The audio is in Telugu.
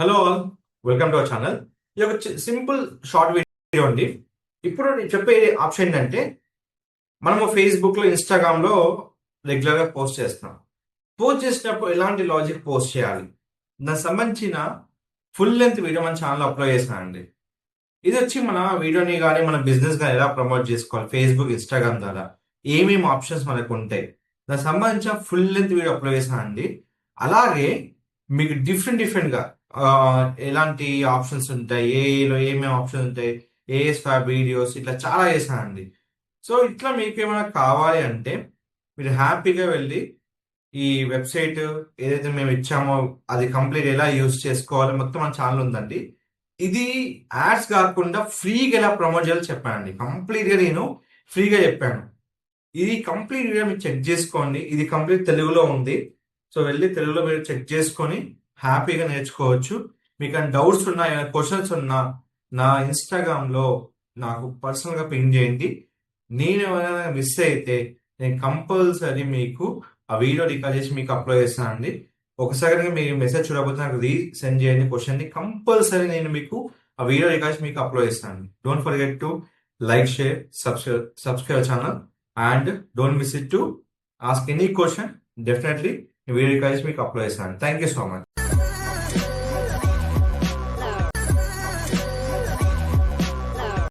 Hello all, welcome to our channel. ఇది ఒక సింపుల్ షార్ట్ వీడియో అండి. ఇప్పుడు నేను చెప్పే ఆప్షన్ ఏంటంటే, మనము ఫేస్బుక్లో ఇన్స్టాగ్రామ్లో రెగ్యులర్గా పోస్ట్ చేస్తున్నాం. పోస్ట్ చేసినప్పుడు ఎలాంటి లాజిక్ పోస్ట్ చేయాలి, దానికి సంబంధించిన ఫుల్ లెంత్ వీడియో మన ఛానల్లో అప్లోడ్ చేసినానండి. ఇది వచ్చి మన వీడియోని కానీ మన బిజినెస్ కానీ ఎలా ప్రమోట్ చేసుకోవాలి ఫేస్బుక్ ఇన్స్టాగ్రామ్ ద్వారా, ఏమేమి ఆప్షన్స్ మనకు ఉంటాయి, దానికి సంబంధించిన ఫుల్ లెంత్ వీడియో అప్లోడ్ చేసినానండి. అలాగే మీకు డిఫరెంట్గా ఎలాంటి ఆప్షన్స్ ఉంటాయి, ఏలో ఏమేమి ఆప్షన్స్ ఉంటాయి, ఏ స్వాప్ వీడియోస్ ఇట్లా చాలా చేశానండి. సో ఇట్లా మీకు ఏమైనా కావాలి అంటే మీరు హ్యాపీగా వెళ్ళి ఈ వెబ్సైట్ ఏదైతే మేము ఇచ్చామో అది కంప్లీట్ ఎలా యూజ్ చేసుకోవాలో మొత్తం మన ఛానల్ ఉందండి. ఇది యాడ్స్ కాకుండా ఫ్రీగా ఎలా ప్రమోట్ చేయాలో చెప్పానండి. కంప్లీట్గా నేను ఫ్రీగా చెప్పాను. ఇది కంప్లీట్ వీడియో మీరు చెక్ చేసుకోండి. ఇది కంప్లీట్ తెలుగులో ఉంది. సో వెళ్ళి తెలుగులో మీరు చెక్ చేసుకొని హ్యాపీగా నేర్చుకోవచ్చు. మీకు డౌట్స్ ఉన్నా, ఏమైనా క్వశ్చన్స్ ఉన్నా నా ఇన్స్టాగ్రామ్లో నాకు పర్సనల్గా పింగ్ చేయండి. నేను ఏమైనా మిస్ అయితే నేను కంపల్సరీ మీకు ఆ వీడియో రికార్డ్ చేసి మీకు అప్లోడ్ చేస్తానండి. ఒకసారి మీరు మెసేజ్ చూడకపోతే నాకు సెండ్ చేయండి క్వశ్చన్ని. కంపల్సరీ నేను మీకు ఆ వీడియో రికార్డ్ చేసి మీకు అప్లోడ్ చేస్తాను. Don't forget to like, share, subscribe channel and don't miss it to ask any question. Definitely video record చేసి మీకు అప్లోడ్ చేస్తాను. Thank you so much.